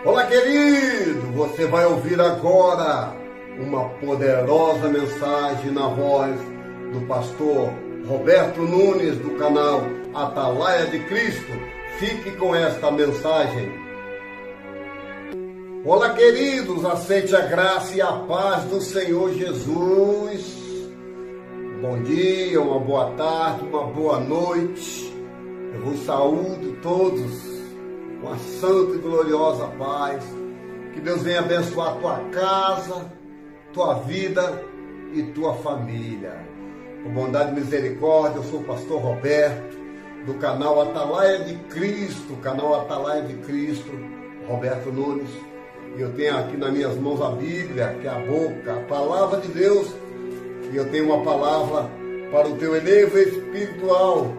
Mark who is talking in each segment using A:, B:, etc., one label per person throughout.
A: Olá, querido! Você vai ouvir agora uma poderosa mensagem na voz do pastor Roberto Nunes, do canal Atalaia de Cristo. Fique com esta mensagem. Olá, queridos! Aceite a graça e a paz do Senhor Jesus. Bom dia, uma boa tarde, uma boa noite. Eu vos saúdo todos com a santa e gloriosa paz. Que Deus venha abençoar tua casa, tua vida e tua família. Com bondade e misericórdia, eu sou o pastor Roberto, do canal Atalaia de Cristo, Roberto Nunes. E eu tenho aqui nas minhas mãos a Bíblia, que é a boca, a palavra de Deus. E eu tenho uma palavra para o teu elevo espiritual.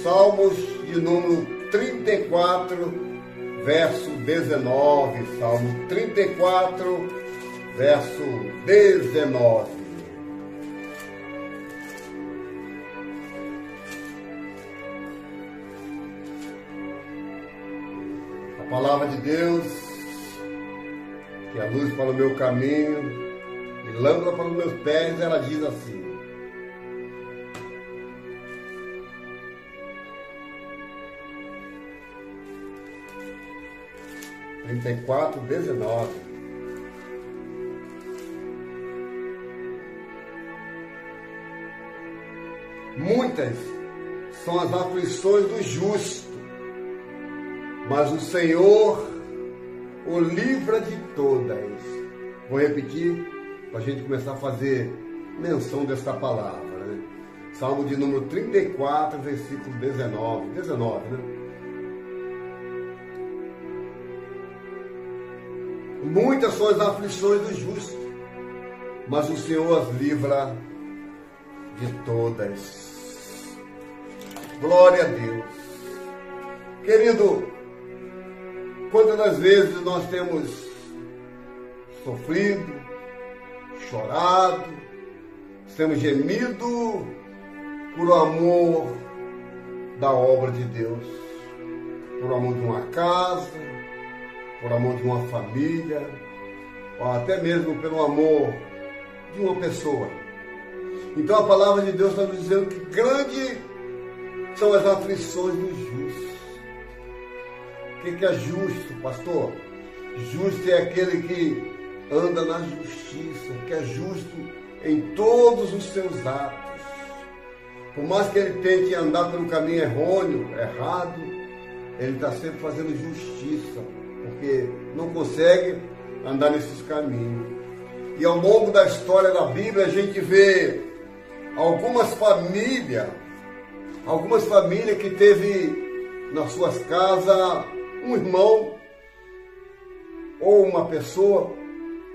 A: Salmos de número 34, verso 19. Salmo 34, verso 19. A palavra de Deus, que é a luz para o meu caminho e lâmpada para os meus pés, ela diz assim: 34, 19. Muitas são as aflições do justo, mas o Senhor o livra de todas. Vou repetir para a gente começar a fazer menção desta palavra, né? Salmo de número 34, versículo 19, né? Muitas são as aflições do justo, mas o Senhor as livra de todas. Glória a Deus. Querido, quantas das vezes nós temos sofrido, chorado, temos gemido por amor da obra de Deus, por amor de uma casa, por amor de uma família, ou até mesmo pelo amor de uma pessoa. Então a palavra de Deus está nos dizendo que grandes são as aflições dos justos. O que é justo, pastor? Justo é aquele que anda na justiça, que é justo em todos os seus atos. Por mais que ele tente andar pelo caminho errado, ele está sempre fazendo justiça, porque não consegue andar nesses caminhos. E ao longo da história da Bíblia, a gente vê algumas famílias que teve nas suas casas um irmão ou uma pessoa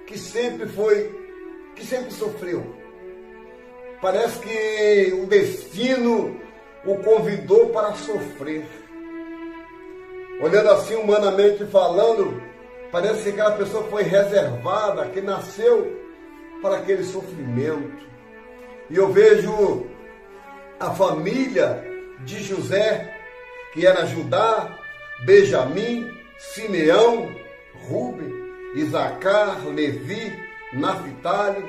A: que sempre sofreu. Parece que o destino o convidou para sofrer. Olhando assim, humanamente falando, parece que aquela pessoa foi reservada, que nasceu para aquele sofrimento. E eu vejo a família de José, que era Judá, Benjamim, Simeão, Rúben, Isacar, Levi, Naphtali,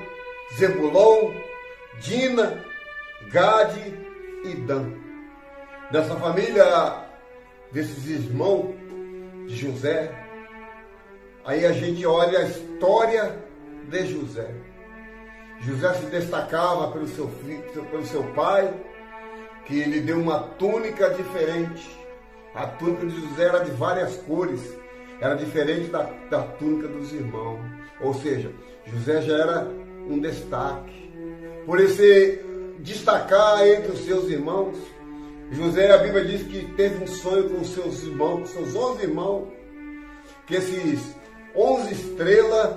A: Zebulon, Dina, Gade e Dan. Dessa família, desses irmãos de José, aí a gente olha a história de José. José se destacava pelo seu pai, que lhe deu uma túnica diferente. A túnica de José era de várias cores, era diferente da túnica dos irmãos. Ou seja, José já era um destaque. Por ele se destacar entre os seus irmãos, José, a Bíblia diz que teve um sonho com os seus irmãos, com seus 11 irmãos, que esses 11 estrelas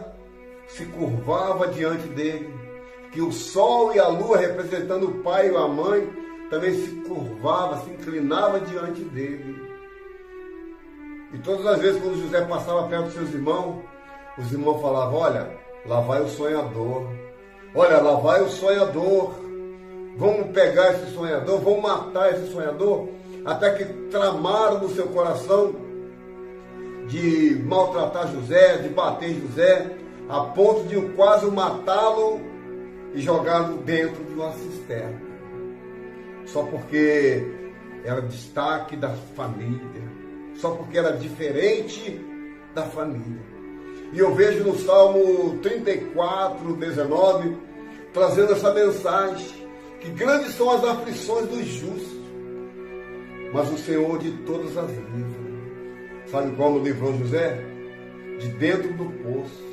A: se curvavam diante dele, que o sol e a lua, representando o pai e a mãe, também se curvava, se inclinava diante dele. E todas as vezes quando José passava perto dos seus irmãos, os irmãos falavam: olha, lá vai o sonhador, olha, lá vai o sonhador, vamos pegar esse sonhador, vamos matar esse sonhador, até que tramaram no seu coração de maltratar José, de bater José, a ponto de quase matá-lo e jogá-lo dentro de uma cisterna. Só porque era destaque da família, só porque era diferente da família. E eu vejo no Salmo 34, 19, trazendo essa mensagem, que grandes são as aflições dos justos, mas o Senhor de todas as livra. Sabe como livrou José? De dentro do poço.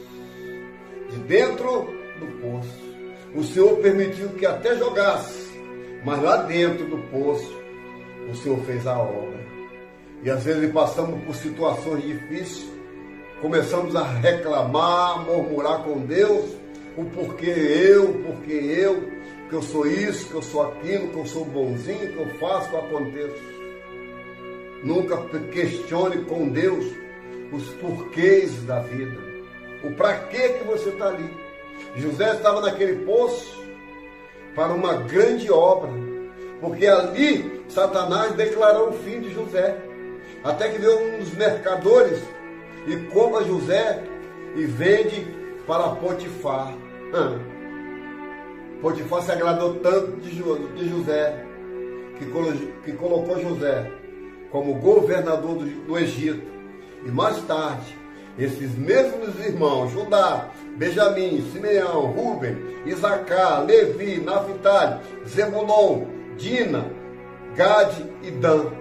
A: De dentro do poço. O Senhor permitiu que até jogasse, mas lá dentro do poço, o Senhor fez a obra. E às vezes passamos por situações difíceis, começamos a reclamar, murmurar com Deus, o porquê eu, que eu sou isso, que eu sou aquilo, que eu sou bonzinho, que eu faço, que eu aconteço. Nunca questione com Deus os porquês da vida. O para que você está ali. José estava naquele poço para uma grande obra, porque ali Satanás declarou o fim de José. Até que veio um dos mercadores e compra José e vende para Potifar. Potifar se agradou tanto de José, que colocou José como governador do Egito. E mais tarde, esses mesmos irmãos, Judá, Benjamim, Simeão, Rúben, Isacar, Levi, Naftali, Zebulon, Dina, Gade e Dan,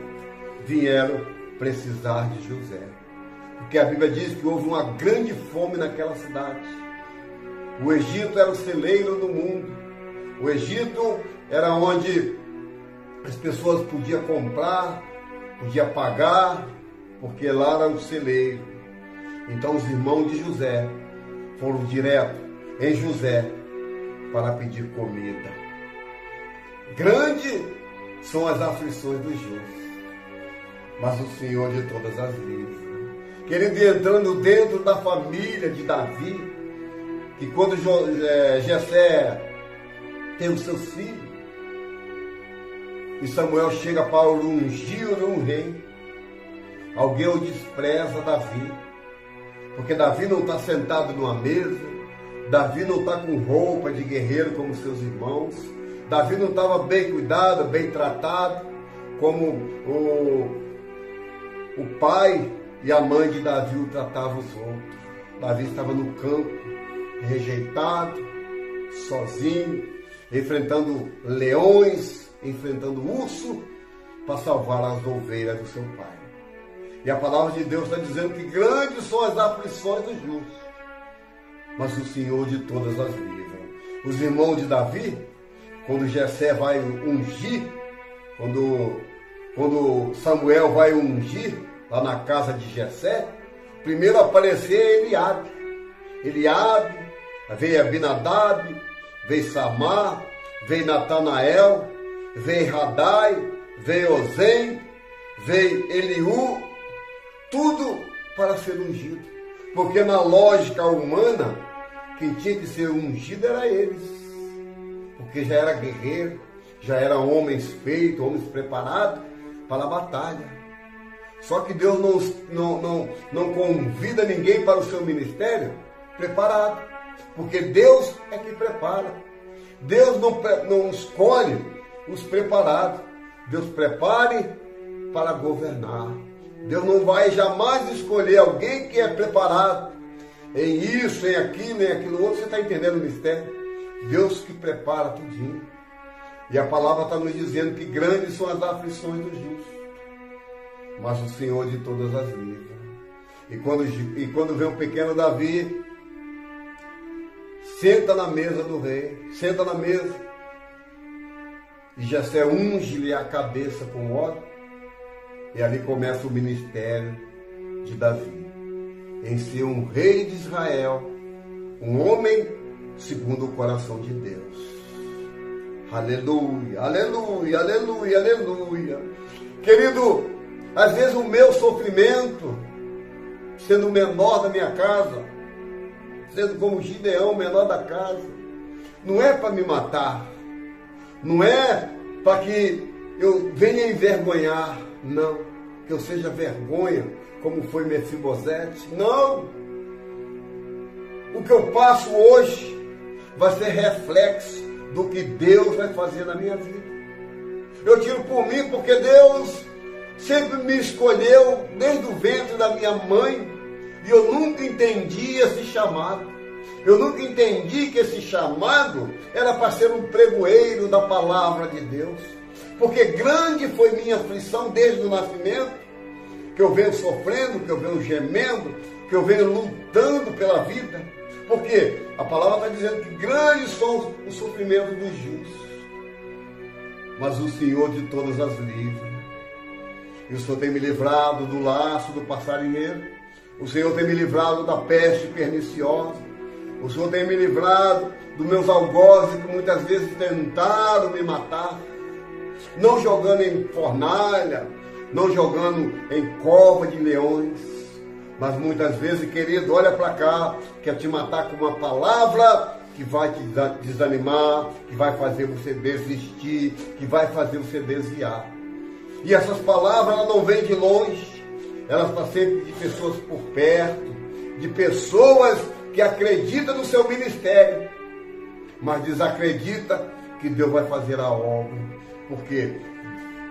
A: vieram precisar de José. Porque a Bíblia diz que houve uma grande fome naquela cidade. O Egito era o celeiro do mundo. O Egito era onde as pessoas podiam comprar, podiam pagar, porque lá era o celeiro. Então os irmãos de José foram direto em José para pedir comida. Grande são as aflições dos justos, mas o Senhor de todas as livra. Querido, entrando dentro da família de Davi, que quando Jessé tem os seus filhos, e Samuel chega para ungir um rei, alguém o despreza Davi, porque Davi não está sentado numa mesa, Davi não está com roupa de guerreiro como seus irmãos, Davi não estava bem cuidado, bem tratado, como o pai e a mãe de Davi o tratavam os outros. Davi estava no campo, rejeitado, sozinho, enfrentando leões, enfrentando urso, para salvar as ovelhas do seu pai. E a palavra de Deus está dizendo que grandes são as aflições dos justos, mas o Senhor de todas as livra. Os irmãos de Davi, quando Jessé vai ungir, quando Samuel vai ungir lá na casa de Jessé, primeiro aparecer Eliabe. Eliabe, veio Abinadab, veio Samar, veio Natanael, veio Radai, veio Ozem, veio Eliú, tudo para ser ungido. Porque na lógica humana, quem tinha que ser ungido era eles. Porque já era guerreiro, já eram homens feitos, homens preparados para a batalha. Só que Deus não convida ninguém para o seu ministério preparado. Porque Deus é que prepara. Deus não escolhe os preparados. Deus prepare para governar. Deus não vai jamais escolher alguém que é preparado em isso, em aquilo outro. Você está entendendo o mistério? Deus que prepara tudinho. E a palavra está nos dizendo que grandes são as aflições dos justos, mas o Senhor de todas as livra. E quando vem o pequeno Davi, senta na mesa do rei, senta na mesa, e Jessé unge-lhe a cabeça com óleo, e ali começa o ministério de Davi, em ser um rei de Israel, um homem segundo o coração de Deus. Aleluia, aleluia, aleluia, aleluia. Querido, às vezes o meu sofrimento, sendo o menor da minha casa, sendo como Gideão, o menor da casa, não é para me matar, não é para que eu venha envergonhar, não. que eu seja vergonha, como foi Mefibosete. Não! O que eu passo hoje vai ser reflexo do que Deus vai fazer na minha vida. Eu tiro por mim porque Deus sempre me escolheu desde o ventre da minha mãe e eu nunca entendi esse chamado. Eu nunca entendi que esse chamado era para ser um pregoeiro da palavra de Deus. Porque grande foi minha aflição desde o nascimento, que eu venho sofrendo, que eu venho gemendo, que eu venho lutando pela vida. Porque a palavra está dizendo que grandes são os sofrimentos dos justos, mas o Senhor de todas as livra. E o Senhor tem me livrado do laço do passarinheiro, o Senhor tem me livrado da peste perniciosa, o Senhor tem me livrado dos meus algozes que muitas vezes tentaram me matar, não jogando em fornalha, não jogando em cova de leões, mas muitas vezes, querido, olha para cá, quer te matar com uma palavra que vai te desanimar, que vai fazer você desistir, que vai fazer você desviar. E essas palavras, elas não vêm de longe, elas estão sempre de pessoas por perto, de pessoas que acreditam no seu ministério, mas desacredita que Deus vai fazer a obra, porque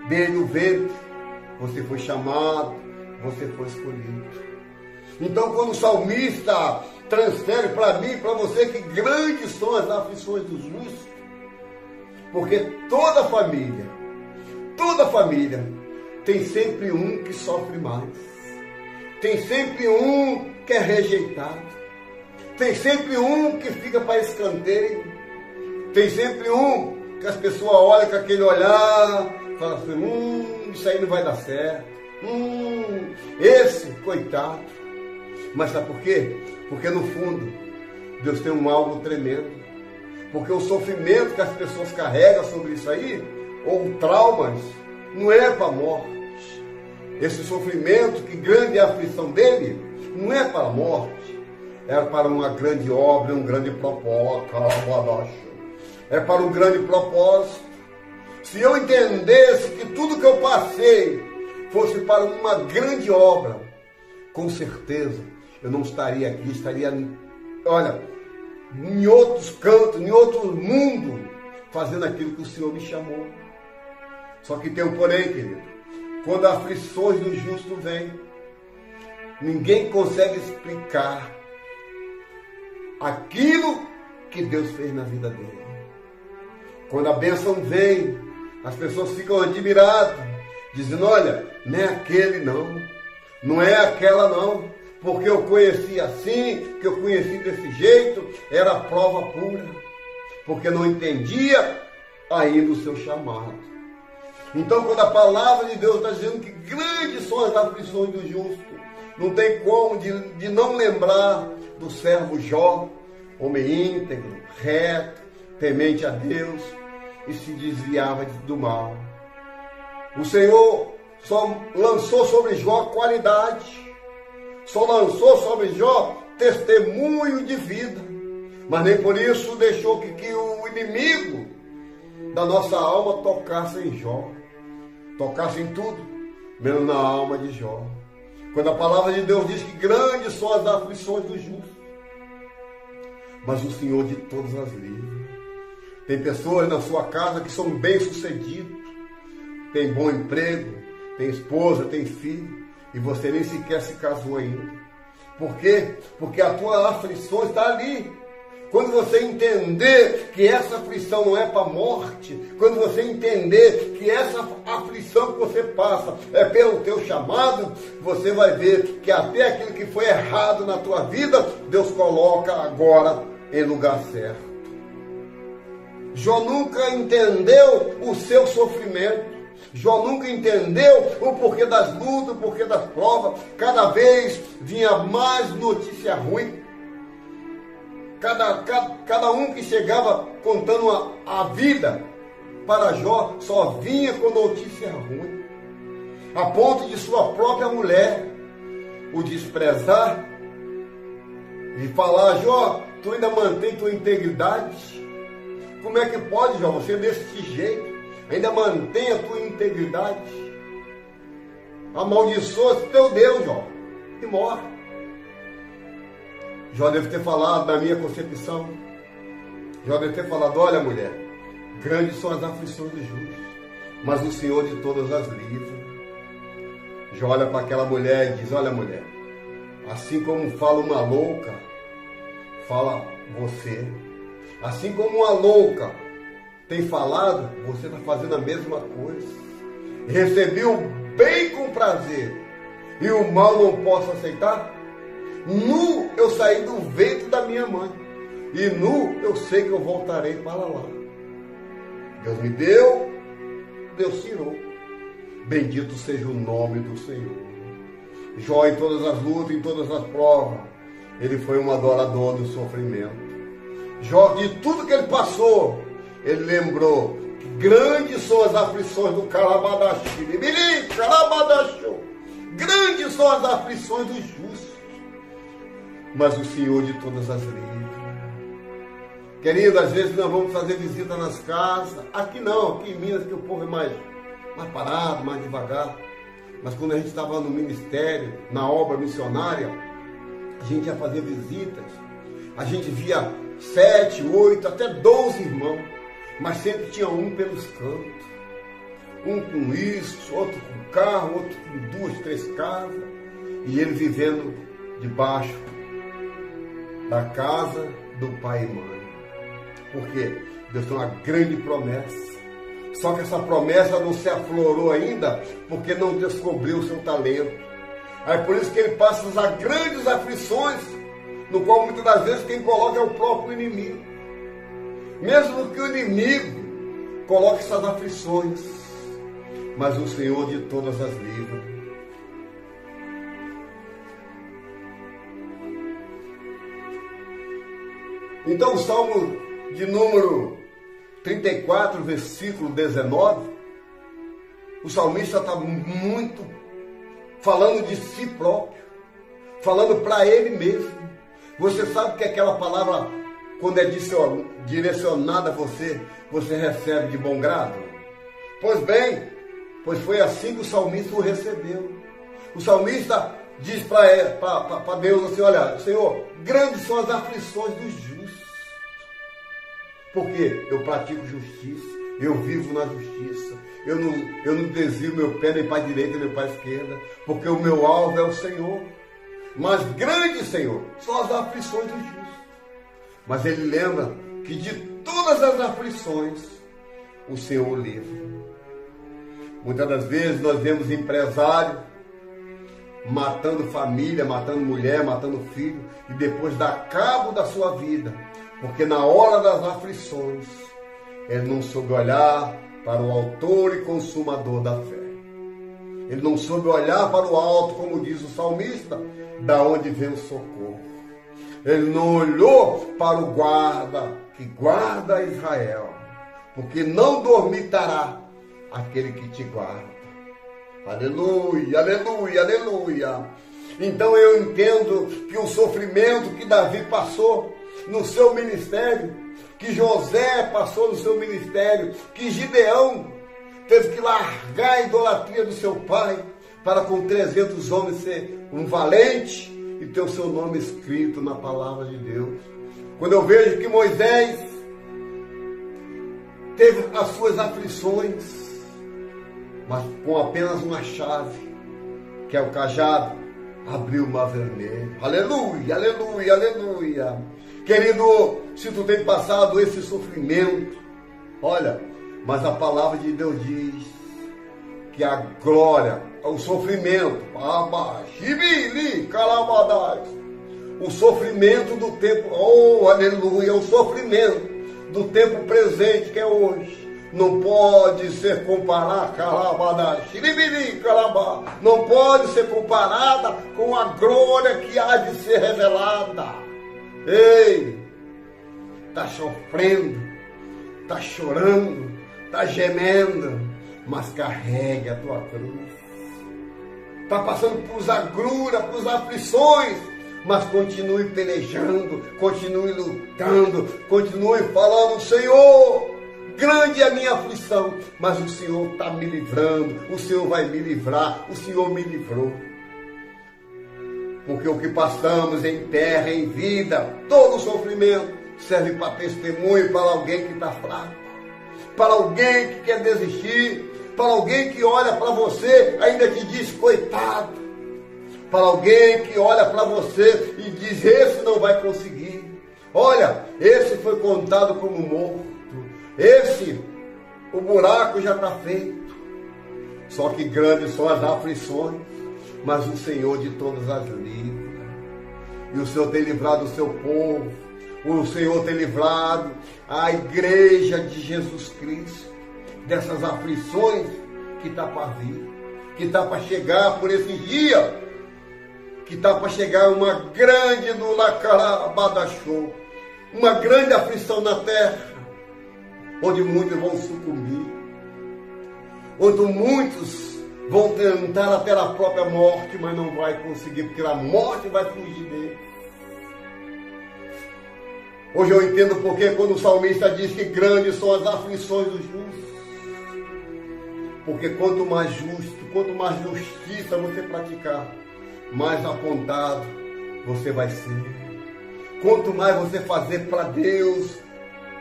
A: desde o ventre você foi chamado, você foi escolhido. Então, quando o salmista transfere para mim e para você que grandes são as aflições dos justos, porque toda família tem sempre um que sofre mais, tem sempre um que é rejeitado, tem sempre um que fica para escanteio, tem sempre um que as pessoas olham com aquele olhar, falam assim, isso aí não vai dar certo, esse, coitado. Mas sabe por quê? Porque no fundo, Deus tem um algo tremendo. Porque o sofrimento que as pessoas carregam sobre isso aí, ou traumas, não é para a morte. Esse sofrimento, que grande é a aflição dele, não é para a morte. É para uma grande obra, um grande propósito. É para um grande propósito. Se eu entendesse que tudo que eu passei fosse para uma grande obra, com certeza eu não estaria aqui, estaria, olha, em outros cantos, em outro mundo, fazendo aquilo que o Senhor me chamou. Só que tem um porém, querido. Quando as aflições do justo vêm, ninguém consegue explicar aquilo que Deus fez na vida dele. Quando a bênção vem, as pessoas ficam admiradas, dizendo, olha, não é aquele não, não é aquela não, porque eu conheci assim, que eu conheci desse jeito, era prova pura, porque não entendia ainda o seu chamado. Então, quando a palavra de Deus está dizendo que grandes são as aflições do justo, não tem como de não lembrar do servo Jó, homem íntegro, reto, temente a Deus, e se desviava do mal. O Senhor só lançou sobre Jó qualidade, só lançou sobre Jó testemunho de vida, mas nem por isso deixou que o inimigo da nossa alma tocasse em Jó, tocasse em tudo, menos na alma de Jó. Quando a palavra de Deus diz que grandes são as aflições do justo, mas o Senhor de todas as livra. Tem pessoas na sua casa que são bem-sucedidos, tem bom emprego, tem esposa, tem filho, e você nem sequer se casou ainda. Por quê? Porque a tua aflição está ali. Quando você entender que essa aflição não é para a morte, quando você entender que essa aflição que você passa é pelo teu chamado, você vai ver que até aquilo que foi errado na tua vida, Deus coloca agora em lugar certo. Jó nunca entendeu o seu sofrimento. Jó nunca entendeu o porquê das lutas, o porquê das provas. Cada vez vinha mais notícia ruim. Cada um que chegava contando a vida para Jó só vinha com notícia ruim. A ponto de sua própria mulher o desprezar e falar, Jó, tu ainda mantém tua integridade? Como é que pode, Jó, você desse jeito? Ainda mantém a tua integridade? amaldiçoa teu Deus, Jó, e morre. Jó deve ter falado, na minha concepção, Jó deve ter falado, olha mulher, grandes são as aflições dos justos, mas o Senhor de todas as livra. Jó olha para aquela mulher e diz, olha mulher, assim como fala uma louca, fala você. Assim como uma louca tem falado, você está fazendo a mesma coisa. Recebi o bem com prazer e o mal não posso aceitar. Nu eu saí do ventre da minha mãe e nu eu sei que eu voltarei para lá. Deus me deu, Deus tirou. Bendito seja o nome do Senhor. Jó, em todas as lutas, em todas as provas, ele foi um adorador do sofrimento. Jó, de tudo que ele passou, ele lembrou que grandes são as aflições do Calabadashi. Grandes são as aflições dos justos, mas o Senhor de todas as livra. Querido, às vezes nós vamos fazer visita nas casas. Aqui não, aqui em Minas que o povo é mais parado, mais devagar. Mas quando a gente estava no ministério, na obra missionária, a gente ia fazer visitas. A gente via 7, 8, até 12 irmãos. Mas sempre tinha um pelos cantos. Um com isso, outro com carro, outro com 2, 3 casas. E ele vivendo debaixo da casa do pai e mãe. Por quê? Deus tem uma grande promessa. Só que essa promessa não se aflorou ainda, porque não descobriu o seu talento. É por isso que ele passa as grandes aflições, no qual muitas das vezes quem coloca é o próprio inimigo. Mesmo que o inimigo coloque essas aflições, mas o Senhor de todas as livra. Então o Salmo de número 34, versículo 19, o salmista está muito falando de si próprio, falando para ele mesmo. Você sabe que aquela palavra, quando é direcionada a você, você recebe de bom grado? Pois bem, pois foi assim que o salmista o recebeu. O salmista diz para Deus assim, olha, Senhor, grandes são as aflições dos justos. Porque eu pratico justiça, eu vivo na justiça, eu não desvio meu pé nem para a direita nem para a esquerda, porque o meu alvo é o Senhor. Mas grande, Senhor, são as aflições dos justos. Mas ele lembra que de todas as aflições, o Senhor o livra. Muitas das vezes nós vemos empresário matando família, matando mulher, matando filho, e depois dá cabo da sua vida. Porque na hora das aflições, ele não soube olhar para o autor e consumador da fé. Ele não soube olhar para o alto, como diz o salmista, da onde vem o socorro. Ele não olhou para o guarda, que guarda Israel, porque não dormitará aquele que te guarda. Aleluia, aleluia, aleluia. Então eu entendo que o sofrimento que Davi passou no seu ministério, que José passou no seu ministério, que Gideão teve que largar a idolatria do seu pai para com 300 homens ser um valente e ter o seu nome escrito na palavra de Deus. Quando eu vejo que Moisés teve as suas aflições, mas com apenas uma chave, que é o cajado, abriu o mar vermelho. Aleluia, aleluia, aleluia. Querido, se tu tem passado esse sofrimento, olha, mas a palavra de Deus diz que a glória, o sofrimento, o sofrimento do tempo, oh, aleluia, o sofrimento do tempo presente, que é hoje, não pode ser comparada, não pode ser comparada com a glória que há de ser revelada. Ei, está sofrendo, está chorando, está gemendo, mas carregue a tua cruz. Está passando por agruras, por aflições, mas continue pelejando, continue lutando, continue falando, Senhor, grande é a minha aflição, mas o Senhor está me livrando, o Senhor vai me livrar, o Senhor me livrou. Porque o que passamos em terra, em vida, todo sofrimento, serve para testemunho para alguém que está fraco, para alguém que quer desistir, para alguém que olha para você ainda te diz coitado, para alguém que olha para você e diz esse não vai conseguir, olha, esse foi contado como morto, esse, o buraco já está feito. Só que grandes são as aflições, mas o Senhor de todas as livra, e o Senhor tem livrado o seu povo, o Senhor tem livrado a igreja de Jesus Cristo dessas aflições que está para vir, que está para chegar por esse dia, que está para chegar uma grande no Lacarabadachô, uma grande aflição na terra, onde muitos vão sucumbir, onde muitos vão tentar até a própria morte, mas não vai conseguir, porque a morte vai fugir dele. Hoje eu entendo porque quando o salmista diz que grandes são as aflições dos justos. Porque quanto mais justo, quanto mais justiça você praticar, mais apontado você vai ser. Quanto mais você fazer para Deus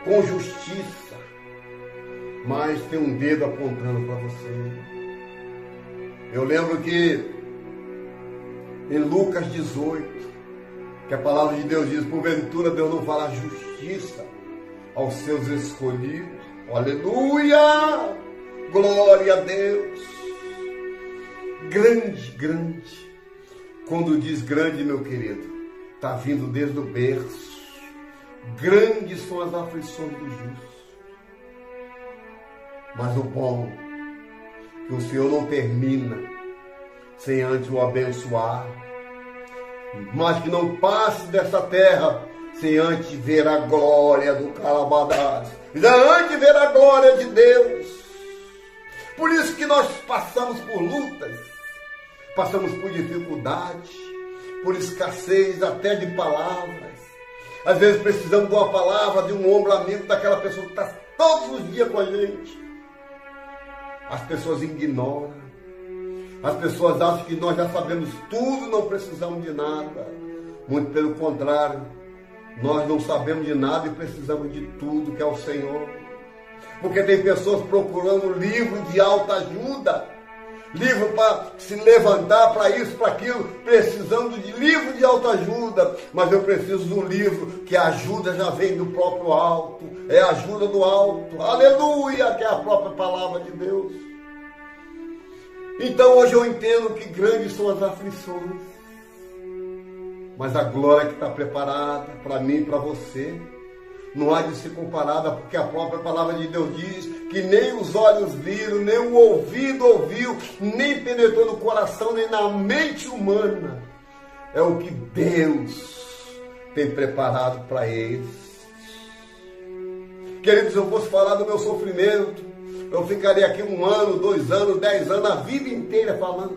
A: com justiça, mais tem um dedo apontando para você. Eu lembro que em Lucas 18, que a palavra de Deus diz, porventura Deus não fará justiça aos seus escolhidos. Aleluia! Glória a Deus! Grande, grande. Quando diz grande, meu querido, está vindo desde o berço. Grandes são as aflições dos justos. Mas o bom é que o Senhor não termina sem antes o abençoar. Mas que não passe dessa terra sem antes ver a glória do Calabadás, antes ver a glória de Deus. Por isso que nós passamos por lutas, passamos por dificuldades, por escassez até de palavras. Às vezes precisamos de uma palavra, de um ombro amigo, daquela pessoa que está todos os dias com a gente. As pessoas ignoram. As pessoas acham que nós já sabemos tudo, não precisamos de nada. Muito pelo contrário, nós não sabemos de nada e precisamos de tudo que é o Senhor. Porque tem pessoas procurando livro de autoajuda, livro para se levantar, para isso, para aquilo, precisando de livro de autoajuda. Mas eu preciso de um livro que a ajuda já vem do próprio alto, é a ajuda do alto, aleluia, que é a própria palavra de Deus. Então hoje eu entendo que grandes são as aflições, mas a glória que está preparada para mim e para você não há de ser comparada, porque a própria palavra de Deus diz que nem os olhos viram, nem o ouvido ouviu, nem penetrou no coração, nem na mente humana. É o que Deus tem preparado para eles. Queridos, se eu fosse falar do meu sofrimento, eu ficaria aqui 1 ano, 2 anos, 10 anos, a vida inteira falando.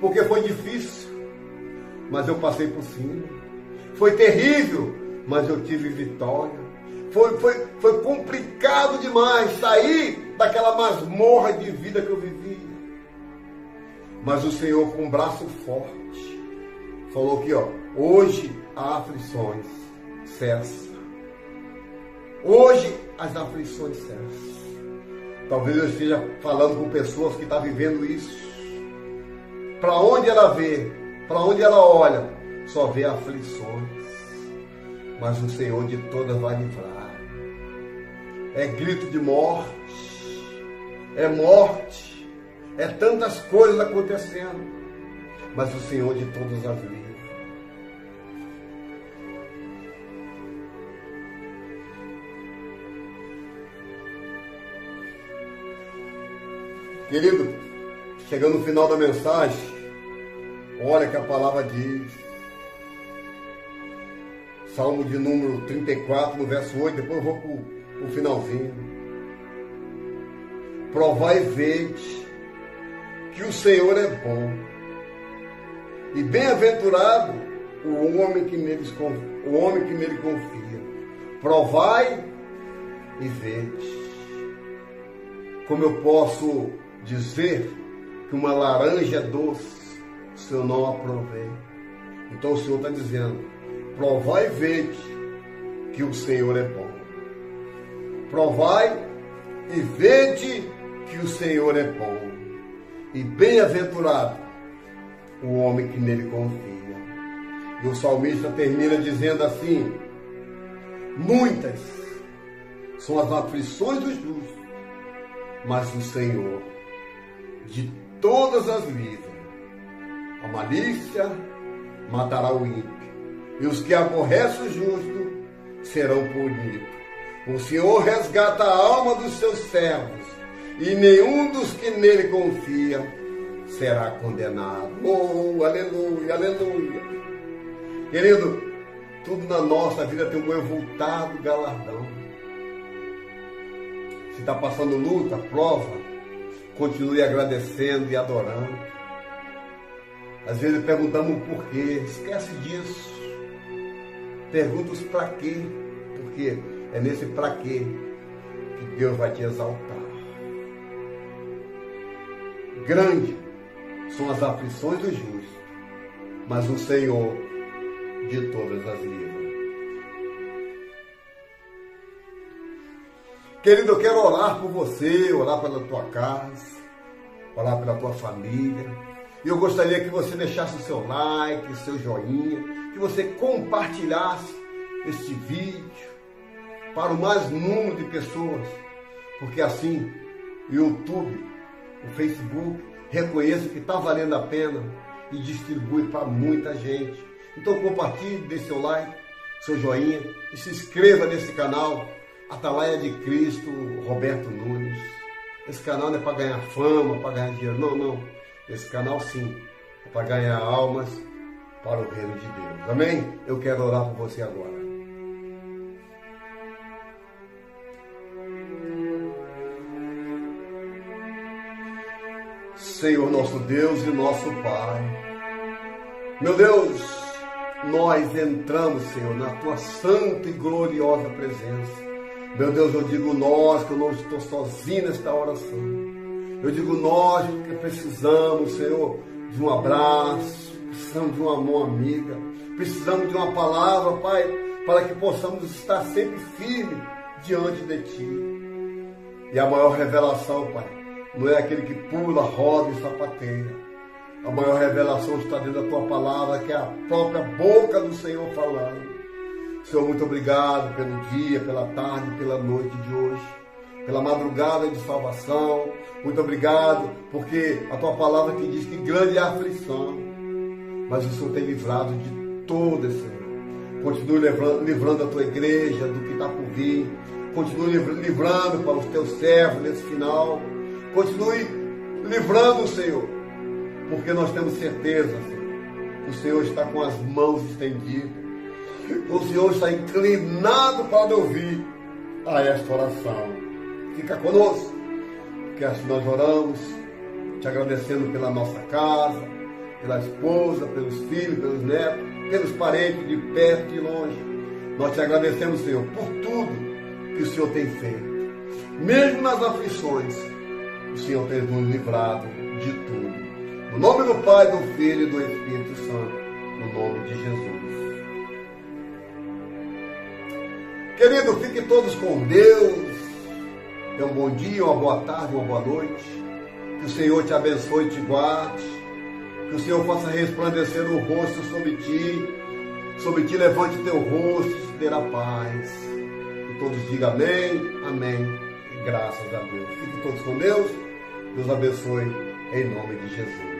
A: Porque foi difícil, mas eu passei por cima. Foi terrível, mas eu tive vitória. Foi complicado demais sair daquela masmorra de vida que eu vivia. Mas o Senhor, com um braço forte, falou aqui, ó, hoje há aflições, cessa. Hoje as aflições cessam. Talvez eu esteja falando com pessoas que estão vivendo isso. Para onde ela vê, para onde ela olha, só vê aflições. Mas o Senhor de todas vai livrar. É grito de morte, é tantas coisas acontecendo, mas o Senhor de todas as livra. Querido, chegando no final da mensagem, olha que a palavra diz, Salmo de número 34, no verso 8, depois eu vou para o finalzinho. Provai e vede que o Senhor é bom, e bem-aventurado o homem que nele confia. Provai e vede. Como eu posso dizer que uma laranja é doce se eu não a provei? Então o Senhor está dizendo, provai e vede que o Senhor é bom. Provai e vede que o Senhor é bom. E bem-aventurado o homem que nele confia. E o salmista termina dizendo assim, muitas são as aflições dos justos, mas o Senhor de todas as livra. A malícia matará o ímpio, e os que aborrecem o justo serão punidos. O Senhor resgata a alma dos seus servos, e nenhum dos que nele confiam será condenado. Oh, aleluia, aleluia. Querido, tudo na nossa vida tem um avultado galardão. Se está passando luta, prova, continue agradecendo e adorando. Às vezes perguntamos o porquê, esquece disso. Pergunta os para quê, porque é nesse para quê que Deus vai te exaltar. Grande são as aflições do justo, mas o Senhor de todas as livra. Querido, eu quero orar por você, orar pela tua casa, orar pela tua família. E eu gostaria que você deixasse o seu like, o seu joinha, que você compartilhasse este vídeo para o mais número de pessoas, porque assim o YouTube, o Facebook, reconheça que está valendo a pena e distribui para muita gente. Então compartilhe, dê seu like, seu joinha e se inscreva nesse canal, Atalaia de Cristo, Roberto Nunes. Esse canal não é para ganhar fama, para ganhar dinheiro, não. Esse canal sim, é para ganhar almas para o reino de Deus. Amém? Eu quero orar por você agora. Senhor nosso Deus e nosso Pai, meu Deus, nós entramos, Senhor, na Tua santa e gloriosa presença. Meu Deus, eu digo nós, que eu não estou sozinho nesta oração. Eu digo nós, porque precisamos, Senhor, de um abraço, precisamos de uma mão amiga, precisamos de uma palavra, Pai, para que possamos estar sempre firmes diante de Ti. E a maior revelação, Pai, não é aquele que pula, roda e sapateia. A maior revelação está dentro da Tua palavra, que é a própria boca do Senhor falando. Senhor, muito obrigado pelo dia, pela tarde, pela noite de hoje, pela madrugada de salvação. Muito obrigado, porque a Tua palavra que diz que grande é a aflição, mas o Senhor tem livrado de todas, Senhor. Continue livrando a Tua igreja do que está por vir. Continue livrando para os Teus servos nesse final. Continue livrando, Senhor, porque nós temos certeza, Senhor, que o Senhor está com as mãos estendidas. O Senhor está inclinado para ouvir a esta oração. Fica conosco, porque assim nós oramos, te agradecendo pela nossa casa, pela esposa, pelos filhos, pelos netos, pelos parentes de perto e de longe. Nós te agradecemos, Senhor, por tudo que o Senhor tem feito. Mesmo nas aflições, o Senhor tem nos livrado de tudo. No nome do Pai, do Filho e do Espírito Santo, no nome de Jesus. Querido, fiquem todos com Deus. Tenha um bom dia, uma boa tarde, uma boa noite. Que o Senhor te abençoe e te guarde. Que o Senhor faça resplandecer o rosto sobre ti. Sobre ti levante teu rosto e te terá paz. Que todos digam amém, amém. E graças a Deus. Fiquem todos com Deus. Deus abençoe em nome de Jesus.